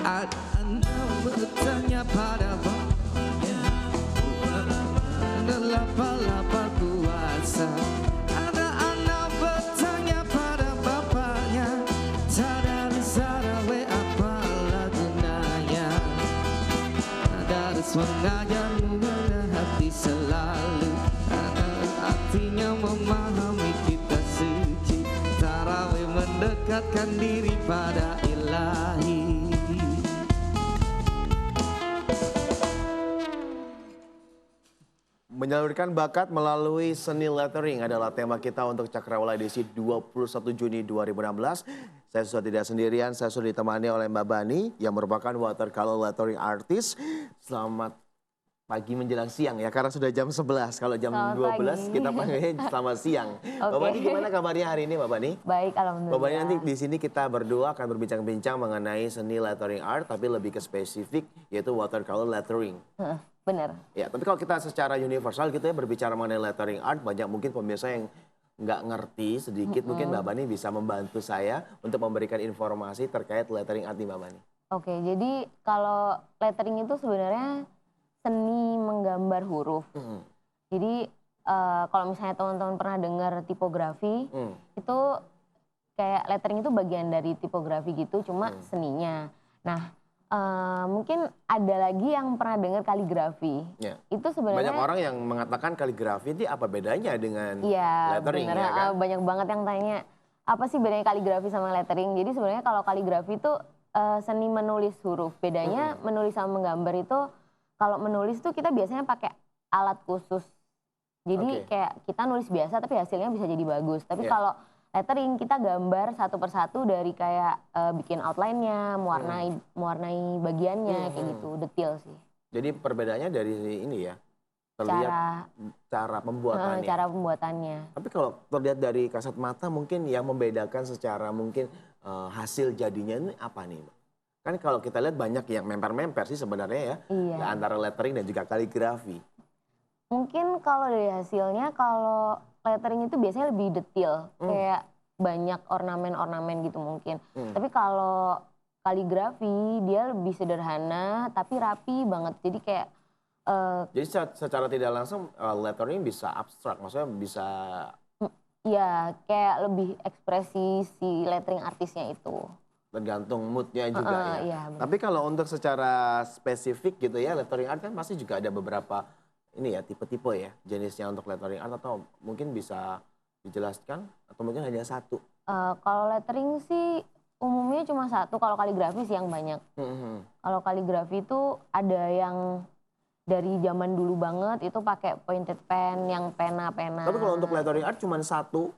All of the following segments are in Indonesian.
Ada anak bertanya pada bapaknya, adalah lapar puasa. Ada anak bertanya pada bapaknya, sadar we apalah gunanya. Ada sengaja mengenal hati selalu, artinya memahami kita suci. Tarawih mendekatkan diri pada ilahi. Menyalurkan bakat melalui seni lettering adalah tema kita untuk Cakrawala edisi 21 Juni 2016. Saya sudah tidak sendirian, saya sudah ditemani oleh Mbak Bani yang merupakan watercolor lettering artist. Selamat pagi menjelang siang ya, karena sudah jam 11. Kalau jam Selamat 12 pagi. kita panggilnya selamat siang. Mbak Bani gimana kabarnya hari ini Mbak Bani? Baik, Mbak alhamdulillah. Bani, nanti di sini kita berdua akan berbincang-bincang mengenai seni lettering art, tapi lebih ke spesifik yaitu watercolor lettering. Benar. Ya, tapi kalau kita secara universal gitu ya berbicara mengenai lettering art, banyak mungkin pemirsa yang nggak ngerti sedikit, mungkin Mbak Bani bisa membantu saya untuk memberikan informasi terkait lettering art nih Mbak Bani. Oke, jadi kalau lettering itu sebenarnya seni menggambar huruf. Jadi kalau misalnya teman-teman pernah dengar tipografi, itu kayak lettering itu bagian dari tipografi gitu, cuma seninya. Nah, mungkin ada lagi yang pernah dengar kaligrafi. Ya. Itu sebenarnya Banyak orang yang mengatakan kaligrafi itu apa bedanya dengan iya, lettering bener, ya kan? banyak banget yang tanya apa sih bedanya kaligrafi sama lettering. Jadi sebenarnya kalau kaligrafi itu seni menulis huruf. Bedanya menulis sama menggambar itu, kalau menulis tuh kita biasanya pakai alat khusus. Jadi kayak kita nulis biasa tapi hasilnya bisa jadi bagus. Tapi kalau lettering kita gambar satu persatu dari kayak bikin outline-nya, mewarnai bagiannya kayak gitu, detail sih. Jadi perbedaannya dari ini ya, terlihat cara pembuatannya. Cara pembuatannya. Tapi kalau terlihat dari kasat mata mungkin yang membedakan secara mungkin hasil jadinya ini apa nih Mbak? Kan kalau kita lihat banyak yang memper-memper sih sebenarnya ya, antara lettering dan juga kaligrafi. Mungkin kalau dari hasilnya, kalau lettering itu biasanya lebih detail, kayak banyak ornamen-ornamen gitu mungkin. Tapi kalau kaligrafi dia lebih sederhana tapi rapi banget. Jadi kayak jadi secara tidak langsung lettering bisa abstrak, maksudnya bisa ya kayak lebih ekspresi si lettering artisnya itu. tergantung moodnya juga ya. Iya, Tapi kalau untuk secara spesifik gitu ya, lettering art kan pasti juga ada beberapa ini ya tipe-tipe ya jenisnya untuk lettering art, atau mungkin bisa dijelaskan atau mungkin hanya satu? Kalau lettering sih umumnya cuma satu, kalau kaligrafi sih yang banyak. Kalau kaligrafi itu ada yang dari zaman dulu banget itu pakai pointed pen, yang pena-pena. Tapi kalau untuk lettering art cuma satu?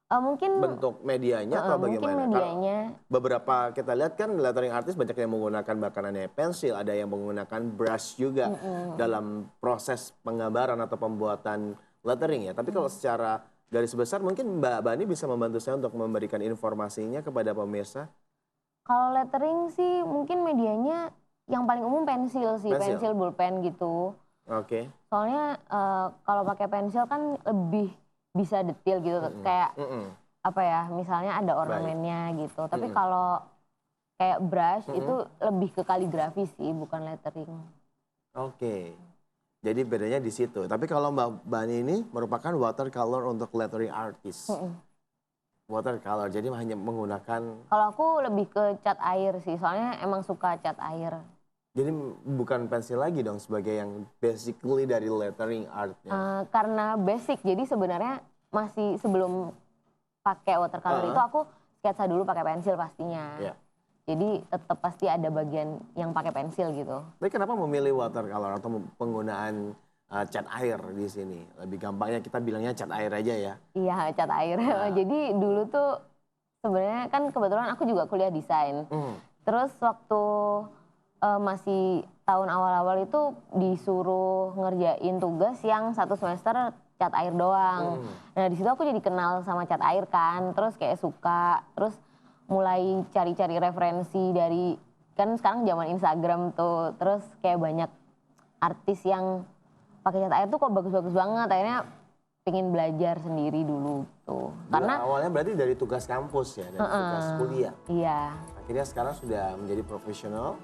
Mungkin bentuk medianya atau bagaimana? mungkin medianya. Beberapa kita lihat kan lettering artist banyak yang menggunakan bakanannya pensil, ada yang menggunakan brush juga dalam proses penggambaran atau pembuatan lettering ya. Tapi kalau secara garis besar mungkin Mbak Bani bisa membantu saya untuk memberikan informasinya kepada pemirsa. Kalau lettering sih mungkin medianya yang paling umum pensil sih, pensil bolpen gitu. Oke. Soalnya kalau pakai pensil kan lebih bisa detail gitu, kayak apa ya, misalnya ada ornamennya gitu. Tapi kalau kayak brush itu lebih ke kaligrafi sih, bukan lettering. Oke. Jadi bedanya di situ. Tapi kalau Mbak Bani ini merupakan watercolor untuk lettering artist. Watercolor, jadi hanya menggunakan... Kalau aku lebih ke cat air sih, soalnya emang suka cat air. Jadi bukan pensil lagi dong sebagai yang basically dari lettering artnya? Karena basic, jadi sebenarnya masih sebelum pakai watercolor itu aku sketsa dulu pakai pensil pastinya. Jadi tetap pasti ada bagian yang pakai pensil gitu. Tapi kenapa memilih watercolor atau penggunaan cat air di sini? Lebih gampangnya kita bilangnya cat air aja ya? Iya, cat air. Jadi dulu tuh sebenarnya kan kebetulan aku juga kuliah desain. Terus waktu masih tahun awal-awal itu disuruh ngerjain tugas yang satu semester cat air doang. Nah di situ aku jadi kenal sama cat air kan, terus kayak suka, terus mulai cari-cari referensi dari, kan sekarang zaman Instagram tuh, terus kayak banyak artis yang pakai cat air tuh kok bagus-bagus banget, akhirnya pengen belajar sendiri dulu tuh. Karena awalnya berarti dari tugas kampus ya, dari tugas kuliah. Iya. akhirnya sekarang sudah menjadi profesional?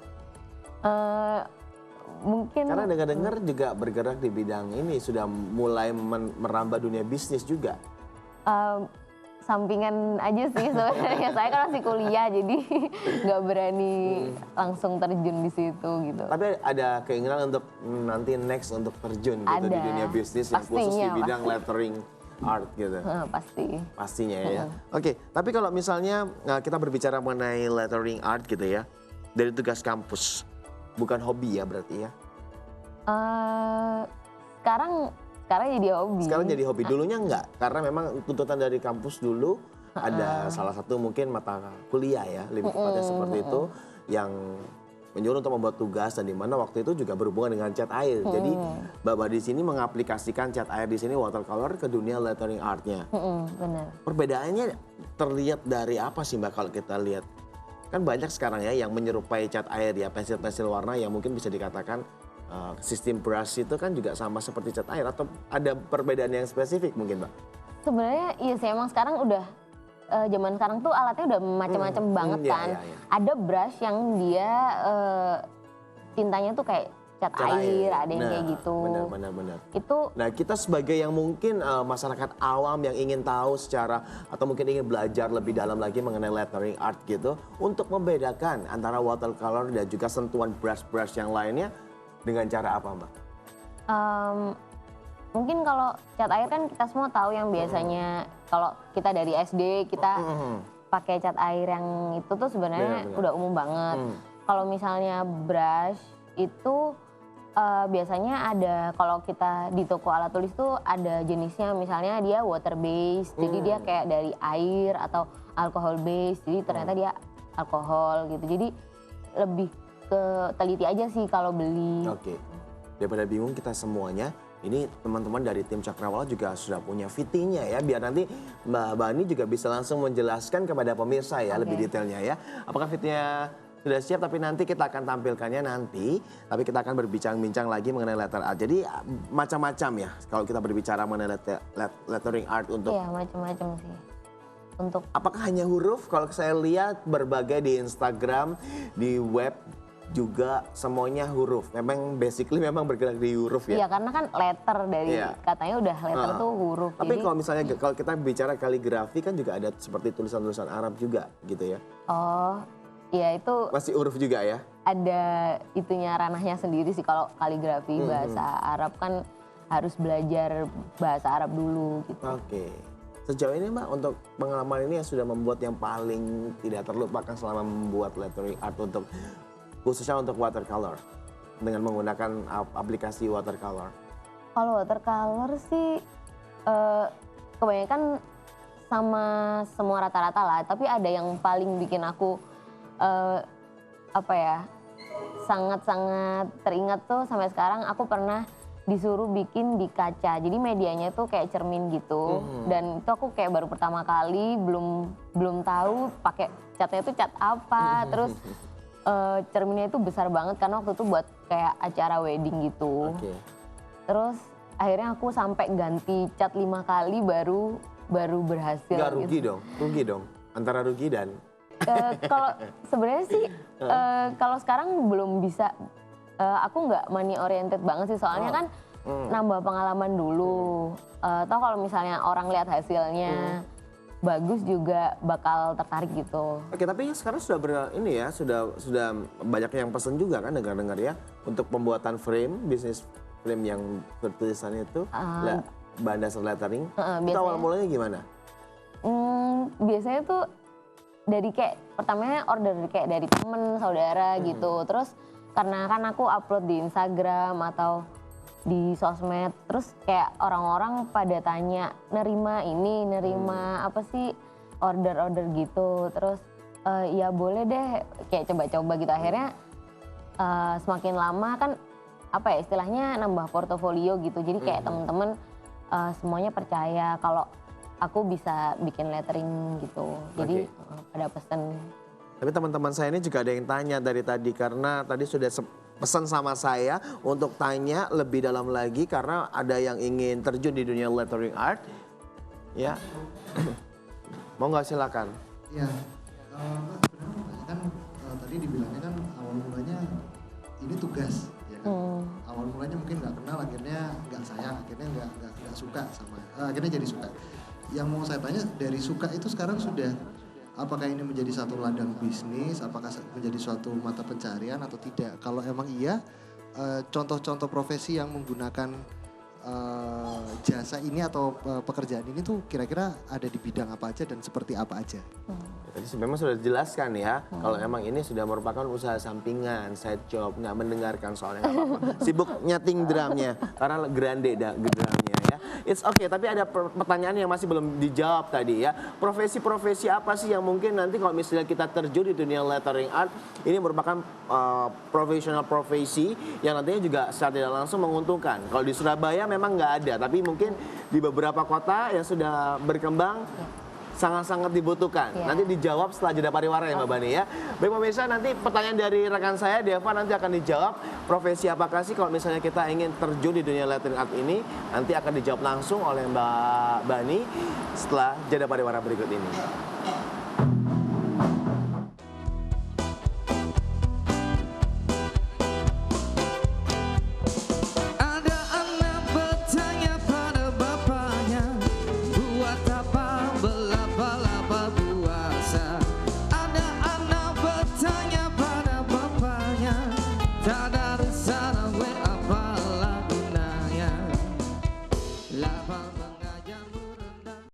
Mungkin Karena dengar-dengar juga bergerak di bidang ini, sudah mulai merambah dunia bisnis juga. sampingan aja sih sebenarnya. Saya kan masih kuliah jadi nggak berani langsung terjun di situ gitu. Tapi ada keinginan untuk nanti next untuk terjun gitu di Ada. dunia bisnis yang khusus di Pastinya, bidang lettering art gitu. Pasti. Pastinya ya. Oke, tapi kalau misalnya kita berbicara mengenai lettering art gitu ya, dari tugas kampus, bukan hobi ya berarti ya? Sekarang jadi hobi. Sekarang jadi hobi, dulunya enggak? Karena memang tuntutan dari kampus dulu ada salah satu mungkin mata kuliah ya, lebih tepatnya seperti itu, yang menyuruh untuk membuat tugas dan di mana waktu itu juga berhubungan dengan cat air. Jadi Mbak di sini mengaplikasikan cat air di sini watercolor ke dunia lettering artnya. Benar. Perbedaannya terlihat dari apa sih Mbak kalau kita lihat? Kan banyak sekarang ya yang menyerupai cat air ya, pensil-pensil warna yang mungkin bisa dikatakan sistem brush itu kan juga sama seperti cat air, atau ada perbedaan yang spesifik mungkin Mbak? Sebenarnya iya sih, emang sekarang udah zaman sekarang tuh alatnya udah macam-macam banget kan. Iya. Ada brush yang dia tintanya tuh kayak cat air, ada yang kayak gitu. Benar. Itu Nah kita sebagai yang mungkin masyarakat awam yang ingin tahu secara atau mungkin ingin belajar lebih dalam lagi mengenai lettering art gitu, untuk membedakan antara watercolor dan juga sentuhan brush-brush yang lainnya dengan cara apa Mbak? mungkin kalau cat air kan kita semua tahu yang biasanya kalau kita dari SD kita pakai cat air yang itu tuh sebenarnya Benar. udah umum banget. Kalau misalnya brush itu biasanya ada, kalau kita di toko alat tulis tuh ada jenisnya, misalnya dia water based, jadi dia kayak dari air atau alcohol based, jadi ternyata dia alkohol gitu. Jadi lebih ke teliti aja sih kalau beli. Oke. Daripada bingung kita semuanya, ini teman-teman dari tim Cakrawala juga sudah punya VT-nya ya, biar nanti Mbak Bani juga bisa langsung menjelaskan kepada pemirsa ya lebih detailnya ya. Apakah VT-nya sudah siap? Tapi nanti kita akan tampilkannya nanti. Tapi kita akan berbincang-bincang lagi mengenai letter art. Jadi macam-macam ya kalau kita berbicara mengenai lettering art untuk. Iya, macam-macam sih. Untuk Apakah hanya huruf? Kalau saya lihat berbagai di Instagram, di web juga semuanya huruf. Memang basically memang bergerak di huruf ya. iya, karena kan letter dari katanya udah letter tuh huruf. Tapi Jadi kalau misalnya kalau kita bicara kaligrafi kan juga ada seperti tulisan-tulisan Arab juga gitu ya. oh, iya itu Masih huruf juga ya. ada itunya, ranahnya sendiri sih. Kalau kaligrafi bahasa Arab kan harus belajar bahasa Arab dulu gitu. Oke. Sejauh ini Mbak, untuk pengalaman ini yang sudah membuat yang paling tidak terlupakan selama membuat lettering art untuk khususnya untuk watercolor dengan menggunakan aplikasi watercolor. Kalau watercolor sih kebanyakan sama semua rata-rata lah, tapi ada yang paling bikin aku sangat-sangat teringat tuh sampai sekarang. Aku pernah disuruh bikin di kaca, jadi medianya tuh kayak cermin gitu, dan itu aku kayak baru pertama kali, belum tahu pakai catnya itu cat apa, terus cerminnya itu besar banget karena waktu itu buat kayak acara wedding gitu. Oke. Terus akhirnya aku sampai ganti cat 5 kali baru berhasil. Nggak rugi gitu. rugi dong. Antara rugi dan Kalau sebenarnya sih kalau sekarang belum bisa. Aku nggak money oriented banget sih, soalnya kan nambah pengalaman dulu. Toh kalau misalnya orang lihat hasilnya bagus juga bakal tertarik gitu. Oke, tapi sekarang sudah sudah banyak yang pesen juga kan, dengar-dengar ya, untuk pembuatan frame, bisnis frame yang bertulisan itu, bahan dasar lettering. Itu awal mulanya gimana? Biasanya tuh dari kayak pertamanya order kayak dari temen, saudara gitu. Terus karena kan aku upload di Instagram atau di sosmed, terus kayak orang-orang pada tanya, nerima apa sih, order gitu. Terus ya boleh deh, kayak coba-coba gitu. Akhirnya semakin lama kan istilahnya nambah portofolio gitu. Jadi kayak temen-temen semuanya percaya kalau aku bisa bikin lettering gitu. Jadi pada pesen. Tapi teman-teman saya ini juga ada yang tanya dari tadi, karena tadi sudah pesan sama saya untuk tanya lebih dalam lagi karena ada yang ingin terjun di dunia lettering art. Ya. Mau nggak, silakan. Iya. Sebenarnya kan tadi dibilangnya kan awal mulanya ini tugas, ya kan? Awal mulanya mungkin nggak kenal, akhirnya nggak sayang, akhirnya nggak suka sama, akhirnya jadi suka. Yang mau saya tanya, dari suka itu sekarang sudah, apakah ini menjadi satu ladang bisnis, apakah menjadi suatu mata pencarian atau tidak? Kalau emang iya, contoh-contoh profesi yang menggunakan jasa ini atau pekerjaan ini tuh kira-kira ada di bidang apa aja dan seperti apa aja? Tadi memang sudah dijelaskan ya, kalau emang ini sudah merupakan usaha sampingan, side job, nggak mendengarkan soalnya nggak apa-apa. Sibuk nyeting drumnya, karena grande drumnya ya. It's okay, tapi ada pertanyaan yang masih belum dijawab tadi ya. Profesi-profesi apa sih yang mungkin nanti kalau misalnya kita terjun di dunia lettering art, ini merupakan profesional profesi yang nantinya juga secara tidak langsung menguntungkan. Kalau di Surabaya memang nggak ada, tapi mungkin di beberapa kota yang sudah berkembang, sangat-sangat dibutuhkan. Ya. Nanti dijawab setelah jeda pariwara ya Mbak Bani ya. Baik pemirsa, nanti pertanyaan dari rekan saya Deva nanti akan dijawab. Profesi apakah sih kalau misalnya kita ingin terjun di dunia lettering art ini, nanti akan dijawab langsung oleh Mbak Bani setelah jeda pariwara berikut ini.